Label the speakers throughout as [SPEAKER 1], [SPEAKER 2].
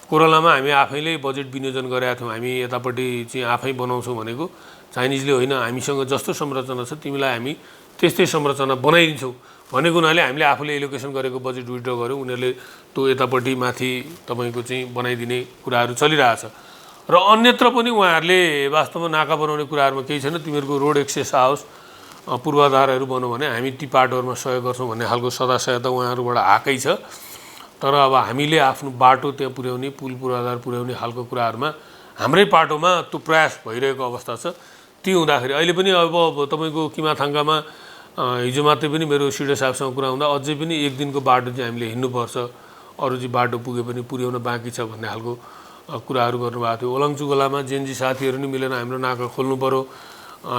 [SPEAKER 1] कोरोलामा हामी आफैले बजेट विनियोजन गरेका थियौँ। हामी यतापट्टि चाहिँ आफै बनाउँछौँ भनेको चाइनिजले होइन, हामीसँग जस्तो संरचना छ तिमीलाई हामी त्यस्तै संरचना बनाइदिन्छौँ भनेको हुनाले हामीले आफूले एलोकेसन गरेको बजेट विथड्र गऱ्यौँ। उनीहरूले त्यो यतापट्टि माथि तपाईँको चाहिँ बनाइदिने कुराहरू चलिरहेछ र अन्यत्र पनि उहाँहरूले वास्तवमा नाका बनाउने कुराहरूमा केही छैन, तिमीहरूको रोड एक्सेस आओस्, पूर्वाधारहरू बनाऊ भने हामी ती पाटोहरूमा सहयोग गर्छौँ भन्ने खालको सदासहायता उहाँहरूबाट आएकै छ। तर अब हामीले आफ्नो बाटो त्यहाँ पुर्याउने, पुल पूर्वाधार पुर्याउने खालको कुराहरूमा हाम्रै पाटोमा त्यो प्रयास भइरहेको अवस्था छ। ती हुँदाखेरि अहिले पनि अब तपाईँको किमाथाङ्गामा हिजो मात्रै पनि मेरो सिडे साहबसँग कुरा हुँदा अझै पनि एक दिनको बाटो चाहिँ हामीले हिँड्नुपर्छ, अरू चाहिँ बाटो पुगे पनि पुर्याउन बाँकी छ भन्ने खालको कुराहरू गर्नुभएको थियो। ओलङचुगलामा जेएनजी साथीहरू नि मिलेर हाम्रो नाका खोल्नु पऱ्यो,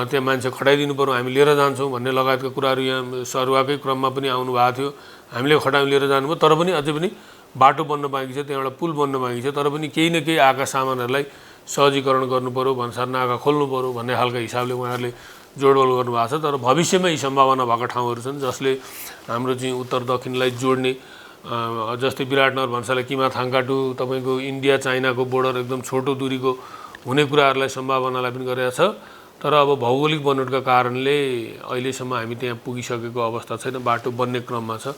[SPEAKER 1] त्यहाँ मान्छे खटाइदिनु पऱ्यो, हामी लिएर जान्छौँ भन्ने लगायतका कुराहरू यहाँ सरुवाकै क्रममा पनि आउनुभएको थियो। हामीले खटाइ लिएर जानुभयो, तर पनि अझै पनि बाटो बन्न बाँकी छ, त्यहाँबाट पुल बन्न बाँकी छ। तर पनि केही न केही आएका सामानहरूलाई सहजीकरण गर्नु पऱ्यो, भन्सार नाका खोल्नु पऱ्यो भन्ने खालको हिसाबले उहाँहरूले जोडबोल गर्नुभएको छ। तर भविष्यमा यी सम्भावना भएका ठाउँहरू छन् जसले हाम्रो चाहिँ उत्तर दक्षिणलाई जोड्ने, जस्तै विराटनगर भन्सालाई किमाथाङ्गा टु तपाईँको इन्डिया चाइनाको बोर्डर एकदम छोटो दूरीको हुने कुराहरूलाई सम्भावनालाई पनि गरेका छ। तर अब भौगोलिक बनोटका कारणले अहिलेसम्म हामी त्यहाँ पुगिसकेको अवस्था छैन, बाटो बन्ने क्रममा छ।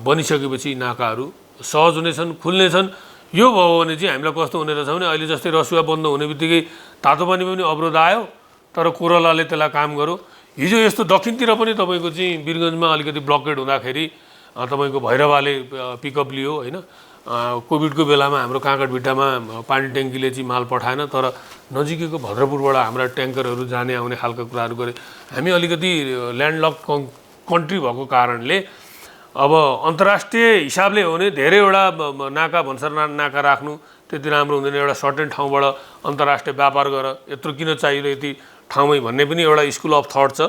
[SPEAKER 1] बनिसकेपछि नाकाहरू सहज हुनेछन्, खुल्नेछन्। यो भयो भने चाहिँ हामीलाई कस्तो हुने रहेछ भने अहिले जस्तै रसुवा बन्द हुने बित्तिकै तातो पानीमा पनि अवरोध आयो, तर कोरोलाले त्यसलाई काम गर्यो। हिजो यस्तो दक्षिणतिर पनि तपाईँको चाहिँ वीरगन्जमा अलिकति ब्लकेड हुँदाखेरि तपाईँको भैरवाले पिकअप लियो होइन। कोभिडको बेलामा हाम्रो काँकडभिट्टामा पानी ट्याङ्कीले चाहिँ माल पठाएन, तर नजिकैको भद्रपुरबाट हाम्रा ट्याङ्करहरू जाने आउने खालका कुराहरू गरे। हामी अलिकति ल्यान्डलक कन्ट्री भएको कारणले अब अन्तर्राष्ट्रिय हिसाबले हो भने धेरैवटा नाका भन्सार नाका राख्नु त्यति राम्रो हुँदैन। एउटा सर्टेन ठाउँबाट अन्तर्राष्ट्रिय व्यापार गर, यत्रो किन चाहियो यति ठाउँमै भन्ने पनि एउटा स्कुल अफ थट छ।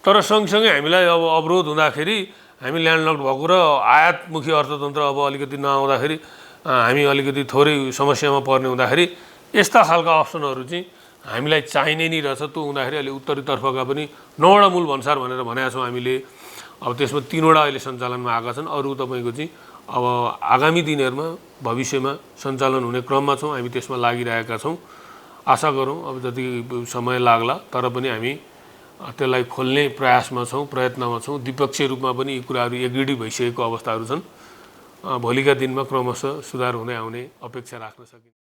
[SPEAKER 1] तर सँगसँगै हामीलाई अब अवरोध हुँदाखेरि हामी ल्यान्डलक भएको र आयातमुखी अर्थतन्त्र अब अलिकति नआउँदाखेरि हामी अलिकति थोरै समस्यामा पर्ने हुँदाखेरि यस्ता खालका अप्सनहरू चाहिँ हामीलाई चाहिने नै रहेछ। त्यो हुँदाखेरि अहिले उत्तरीतर्फका पनि 9वटा मूल भन्सार भनेर भनेका छौँ हामीले। अब त्यसमा 3वटा अहिले सञ्चालनमा आएका छन्, अरू तपाईँको चाहिँ अब आगामी दिनहरूमा भविष्यमा सञ्चालन हुने क्रममा छौँ, हामी त्यसमा लागिरहेका छौँ। आशा गरौँ अब जति समय लाग्ला तर पनि हामी त्यसलाई खोल्ने प्रयासमा छौँ, प्रयत्नमा छौँ। द्विपक्षीय रूपमा पनि यी कुराहरू एग्रिडी भइसकेको अवस्थाहरू छन्। भोलिका दिनमा क्रमशः सुधार हुँदै आउने अपेक्षा राख्न सकिन्छ।